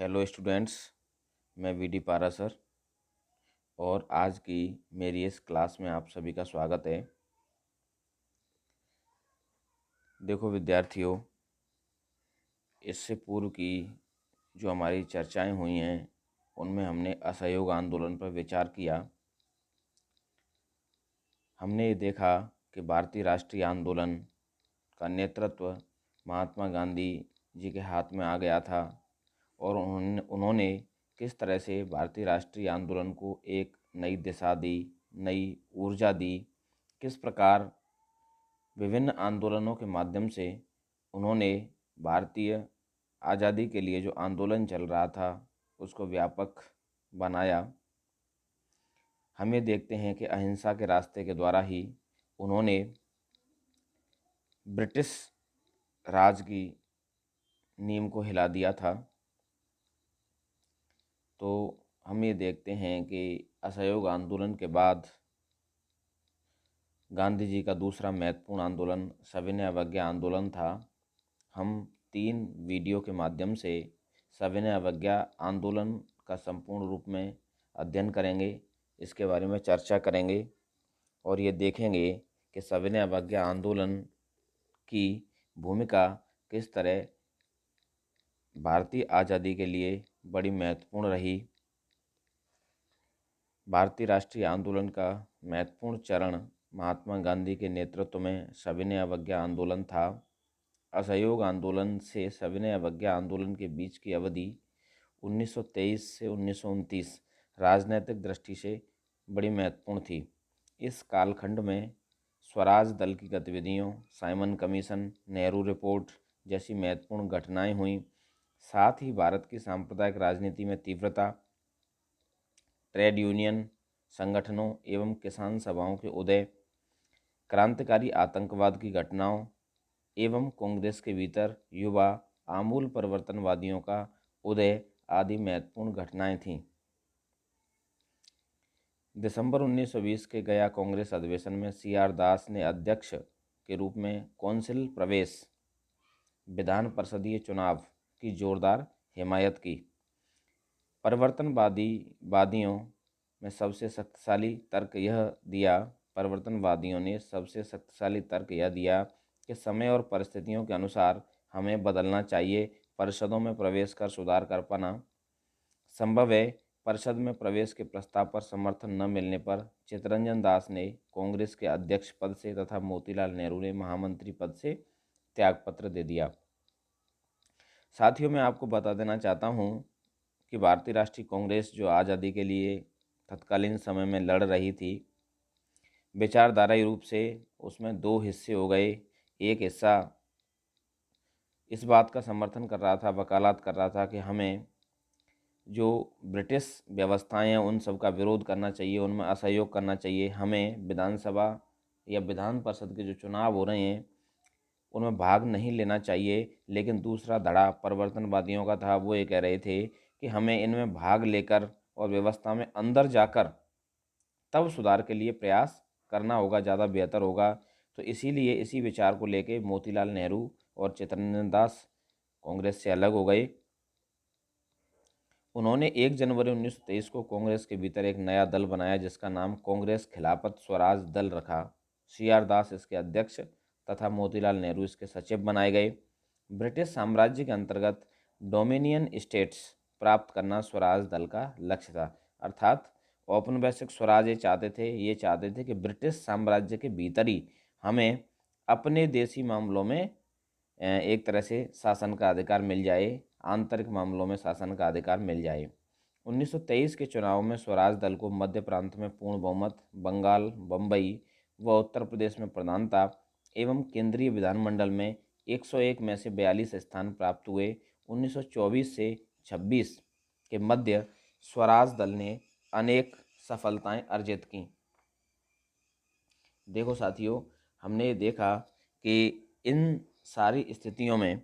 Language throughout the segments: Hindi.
हेलो स्टूडेंट्स, मैं वीडी पारा सर और आज की मेरी इस क्लास में आप सभी का स्वागत है। देखो विद्यार्थियों, इससे पूर्व की जो हमारी चर्चाएं हुई हैं उनमें हमने असहयोग आंदोलन पर विचार किया। हमने ये देखा कि भारतीय राष्ट्रीय आंदोलन का नेतृत्व महात्मा गांधी जी के हाथ में आ गया था और उन्होंने किस तरह से भारतीय राष्ट्रीय आंदोलन को एक नई दिशा दी, नई ऊर्जा दी, किस प्रकार विभिन्न आंदोलनों के माध्यम से उन्होंने भारतीय आज़ादी के लिए जो आंदोलन चल रहा था उसको व्यापक बनाया। हम ये देखते हैं कि अहिंसा के रास्ते के द्वारा ही उन्होंने ब्रिटिश राज की नींव को हिला दिया था। तो हम ये देखते हैं कि असहयोग आंदोलन के बाद गांधी जी का दूसरा महत्वपूर्ण आंदोलन सविनय अवज्ञा आंदोलन था। हम 3 वीडियो के माध्यम से सविनय अवज्ञा आंदोलन का संपूर्ण रूप में अध्ययन करेंगे, इसके बारे में चर्चा करेंगे और ये देखेंगे कि सविनय अवज्ञा आंदोलन की भूमिका किस तरह भारतीय आज़ादी के लिए बड़ी महत्वपूर्ण रही। भारतीय राष्ट्रीय आंदोलन का महत्वपूर्ण चरण महात्मा गांधी के नेतृत्व में सविनय अवज्ञा आंदोलन था। असहयोग आंदोलन से सविनय अवज्ञा आंदोलन के बीच की अवधि 1923 से 1929 राजनैतिक दृष्टि से बड़ी महत्वपूर्ण थी। इस कालखंड में स्वराज दल की गतिविधियों, साइमन कमीशन, नेहरू रिपोर्ट जैसी महत्वपूर्ण घटनाएं हुईं। साथ ही भारत की सांप्रदायिक राजनीति में तीव्रता, ट्रेड यूनियन संगठनों एवं किसान सभाओं के उदय, क्रांतिकारी आतंकवाद की घटनाओं एवं कांग्रेस के भीतर युवा आमूल परिवर्तनवादियों का उदय आदि महत्वपूर्ण घटनाएं थीं। दिसंबर 1920 के गया कांग्रेस अधिवेशन में सी.आर. दास ने अध्यक्ष के रूप में कौंसिल प्रवेश, विधान परिषदीय चुनाव की जोरदार हिमायत की। परिवर्तनवादियों में सबसे शक्तिशाली तर्क यह दिया परिवर्तनवादियों ने सबसे शक्तिशाली तर्क यह दिया कि समय और परिस्थितियों के अनुसार हमें बदलना चाहिए। परिषदों में प्रवेश कर सुधार कर पाना संभव है। परिषद में प्रवेश के प्रस्ताव पर समर्थन न मिलने पर चित्तरंजन दास ने कांग्रेस के अध्यक्ष पद से तथा मोतीलाल नेहरू ने महामंत्री पद से त्यागपत्र दे दिया। साथियों, मैं आपको बता देना चाहता हूँ कि भारतीय राष्ट्रीय कांग्रेस जो आज़ादी के लिए तत्कालीन समय में लड़ रही थी, विचारधाराई रूप से उसमें 2 हिस्से हो गए। एक हिस्सा इस बात का समर्थन कर रहा था, वकालत कर रहा था कि हमें जो ब्रिटिश व्यवस्थाएं हैं उन सब का विरोध करना चाहिए, उनमें असहयोग करना चाहिए। हमें विधानसभा या विधान परिषद के जो चुनाव हो रहे हैं उनमें भाग नहीं लेना चाहिए। लेकिन दूसरा धड़ा परिवर्तनवादियों का था, वो ये कह रहे थे कि हमें इनमें भाग लेकर और व्यवस्था में अंदर जाकर तब सुधार के लिए प्रयास करना होगा, ज़्यादा बेहतर होगा। तो इसीलिए इसी विचार को लेके मोतीलाल नेहरू और चित्तरंजन दास कांग्रेस से अलग हो गए। उन्होंने 1 जनवरी 1923 को कांग्रेस के भीतर एक नया दल बनाया जिसका नाम कांग्रेस खिलाफत स्वराज दल रखा। सी.आर. दास इसके अध्यक्ष तथा मोतीलाल नेहरू इसके सचिव बनाए गए। ब्रिटिश साम्राज्य के अंतर्गत डोमिनियन स्टेट्स प्राप्त करना स्वराज दल का लक्ष्य था। अर्थात औपनिवेशिक स्वराज ये चाहते थे कि ब्रिटिश साम्राज्य के भीतर ही हमें अपने देशी मामलों में एक तरह से शासन का अधिकार मिल जाए, आंतरिक मामलों में शासन का अधिकार मिल जाए। 1923 के चुनाव में स्वराज दल को मध्य प्रांत में पूर्ण बहुमत, बंगाल, बम्बई व उत्तर प्रदेश में प्रधानता एवं केंद्रीय विधानमंडल में 101 में से 42 स्थान प्राप्त हुए। 1924 से 26 के मध्य स्वराज दल ने अनेक सफलताएं अर्जित की। देखो साथियों, हमने ये देखा कि इन सारी स्थितियों में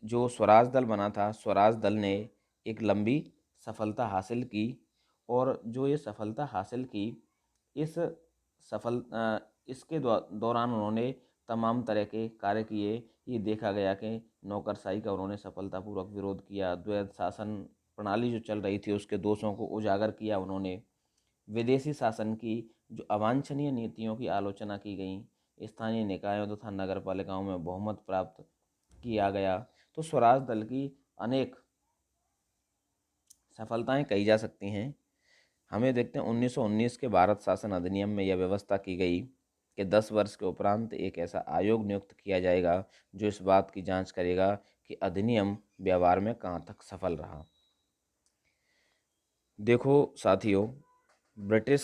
जो स्वराज दल बना था, स्वराज दल ने एक लंबी सफलता हासिल की और जो ये सफलता हासिल की, इसके दौरान उन्होंने तमाम तरह के कार्य किए। ये देखा गया कि नौकरशाही का उन्होंने सफलतापूर्वक विरोध किया। द्वैध शासन प्रणाली जो चल रही थी उसके दोषों को उजागर किया उन्होंने। विदेशी शासन की जो अवांछनीय नीतियों की आलोचना की गई। स्थानीय निकायों तथा नगर पालिकाओं में बहुमत प्राप्त किया गया। तो स्वराज दल की अनेक सफलताएं कही जा सकती हैं। हमें देखते हैं 1919 के भारत शासन अधिनियम में यह व्यवस्था की गई कि 10 वर्ष के उपरांत एक ऐसा आयोग नियुक्त किया जाएगा जो इस बात की जांच करेगा कि अधिनियम व्यवहार में कहाँ तक सफल रहा। देखो साथियों, ब्रिटिश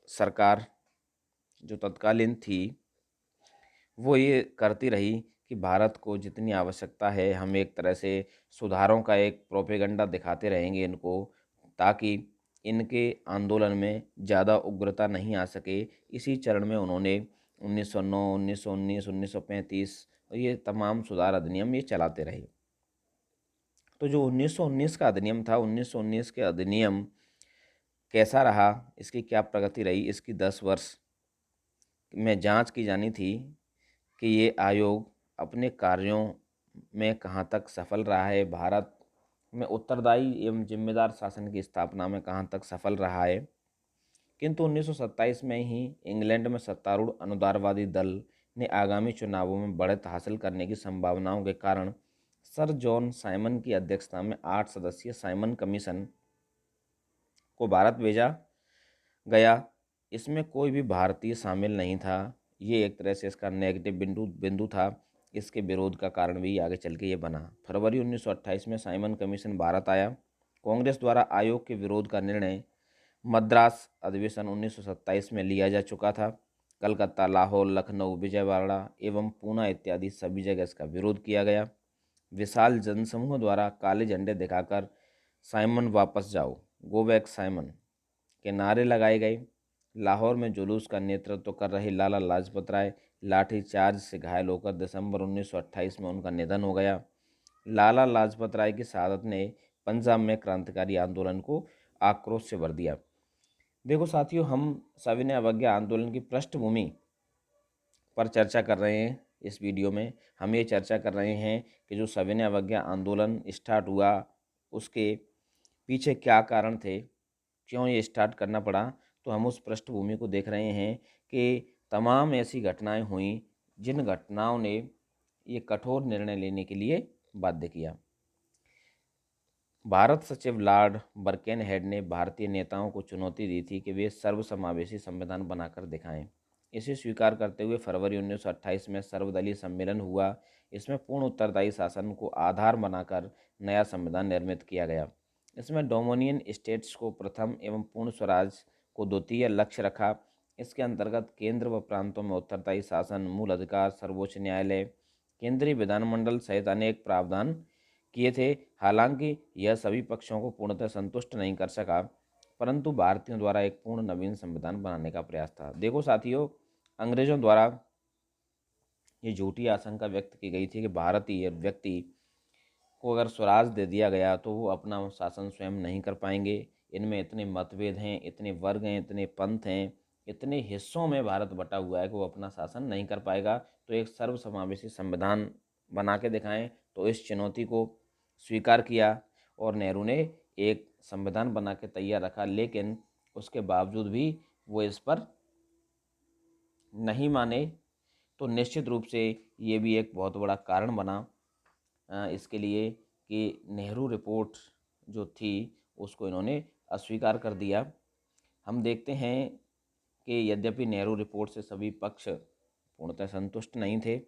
सरकार जो तत्कालीन थी वो ये करती रही कि भारत को जितनी आवश्यकता है हम एक तरह से सुधारों का एक प्रोपेगेंडा दिखाते रहेंगे इनको, ताकि इनके आंदोलन में ज़्यादा उग्रता नहीं आ सके। इसी चरण में उन्होंने 1909, 1919, 1935 ये तमाम सुधार अधिनियम ये चलाते रहे। तो जो 1919 का अधिनियम था, 1919 के अधिनियम कैसा रहा, इसकी क्या प्रगति रही, इसकी 10 वर्ष में जांच की जानी थी कि ये आयोग अपने कार्यों में कहाँ तक सफल रहा है, भारत में उत्तरदायी एवं जिम्मेदार शासन की स्थापना में कहाँ तक सफल रहा है। किंतु 1927 में ही इंग्लैंड में सत्तारूढ़ अनुदारवादी दल ने आगामी चुनावों में बढ़त हासिल करने की संभावनाओं के कारण सर जॉन साइमन की अध्यक्षता में 8 सदस्यीय साइमन कमीशन को भारत भेजा गया। इसमें कोई भी भारतीय शामिल नहीं था। ये एक तरह से इसका नेगेटिव बिंदु था। इसके विरोध का कारण भी आगे चल के ये बना। फरवरी 1928 में साइमन कमीशन भारत आया। कांग्रेस द्वारा आयोग के विरोध का निर्णय मद्रास अधिवेशन 1927 में लिया जा चुका था। कलकत्ता, लाहौर, लखनऊ, विजयवाड़ा एवं पूना इत्यादि सभी जगह इसका विरोध किया गया। विशाल जनसमूह द्वारा काले झंडे दिखाकर साइमन वापस जाओ, गो बैक साइमन के नारे लगाए गए। लाहौर में जुलूस का नेतृत्व कर रहे लाला लाजपत राय लाठीचार्ज से घायल होकर दिसंबर 1928 में उनका निधन हो गया। लाला लाजपत राय की शहादत ने पंजाब में क्रांतिकारी आंदोलन को आक्रोश से भर दिया। देखो साथियों, हम सविनय अवज्ञा आंदोलन की पृष्ठभूमि पर चर्चा कर रहे हैं। इस वीडियो में हम ये चर्चा कर रहे हैं कि जो सविनय अवज्ञा आंदोलन स्टार्ट हुआ उसके पीछे क्या कारण थे, क्यों ये स्टार्ट करना पड़ा। तो हम उस पृष्ठभूमि को देख रहे हैं कि तमाम ऐसी घटनाएं हुई जिन घटनाओं ने ये कठोर निर्णय लेने के लिए बाध्य किया। भारत सचिव लॉर्ड बर्केनहेड ने भारतीय नेताओं को चुनौती दी थी कि वे सर्वसमावेशी संविधान बनाकर दिखाएं। इसे स्वीकार करते हुए फरवरी 1928 में सर्वदलीय सम्मेलन हुआ। इसमें पूर्ण उत्तरदायी शासन को आधार बनाकर नया संविधान निर्मित किया गया। इसमें डोमिनियन स्टेट्स को प्रथम एवं पूर्ण स्वराज को द्वितीय लक्ष्य रखा। इसके अंतर्गत केंद्र व प्रांतों में उत्तरदायी शासन, मूल अधिकार, सर्वोच्च न्यायालय, केंद्रीय विधानमंडल सहित अनेक प्रावधान किए थे। हालांकि यह सभी पक्षों को पूर्णतः संतुष्ट नहीं कर सका, परंतु भारतीयों द्वारा एक पूर्ण नवीन संविधान बनाने का प्रयास था। देखो साथियों, अंग्रेजों द्वारा ये झूठी आशंका व्यक्त की गई थी कि भारतीय व्यक्ति को अगर स्वराज दे दिया गया तो वो अपना शासन स्वयं नहीं कर पाएंगे। इनमें इतने मतभेद हैं, इतने वर्ग हैं, इतने पंथ हैं, इतने हिस्सों में भारत बटा हुआ है कि वो अपना शासन नहीं कर पाएगा। तो एक सर्वसमावेशी संविधान बना के दिखाएं। तो इस चुनौती को स्वीकार किया और नेहरू ने एक संविधान बना के तैयार रखा, लेकिन उसके बावजूद भी वो इस पर नहीं माने। तो निश्चित रूप से ये भी एक बहुत बड़ा कारण बना इसके लिए कि नेहरू रिपोर्ट जो थी उसको इन्होंने अस्वीकार कर दिया। हम देखते हैं कि यद्यपि नेहरू रिपोर्ट से सभी पक्ष पूर्णतः संतुष्ट नहीं थे।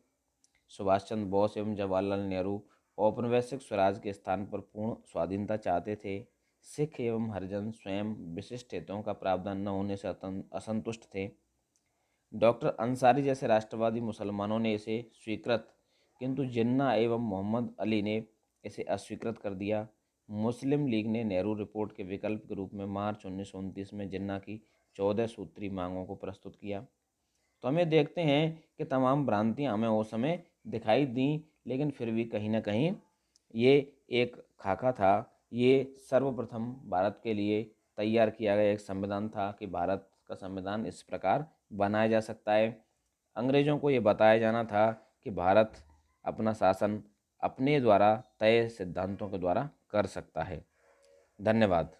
सुभाष चंद्र बोस एवं जवाहरलाल नेहरू औपनिवेशिक स्वराज के स्थान पर पूर्ण स्वाधीनता चाहते थे। सिख एवं हरिजन स्वयं विशिष्ट हितों का प्रावधान न होने से असंतुष्ट थे। डॉक्टर अंसारी जैसे राष्ट्रवादी मुसलमानों ने इसे स्वीकृत, किंतु जिन्ना एवं मोहम्मद अली ने इसे अस्वीकृत कर दिया। मुस्लिम लीग ने नेहरू रिपोर्ट के विकल्प के रूप में मार्च 1929 में जिन्ना की 14 सूत्री मांगों को प्रस्तुत किया। तो हमें देखते हैं कि तमाम भ्रांतियां हमें उस समय दिखाई दी, लेकिन फिर भी कहीं ना कहीं ये एक खाका था। ये सर्वप्रथम भारत के लिए तैयार किया गया एक संविधान था कि भारत का संविधान इस प्रकार बनाया जा सकता है। अंग्रेज़ों को ये बताया जाना था कि भारत अपना शासन अपने द्वारा तय सिद्धांतों के द्वारा कर सकता है। धन्यवाद।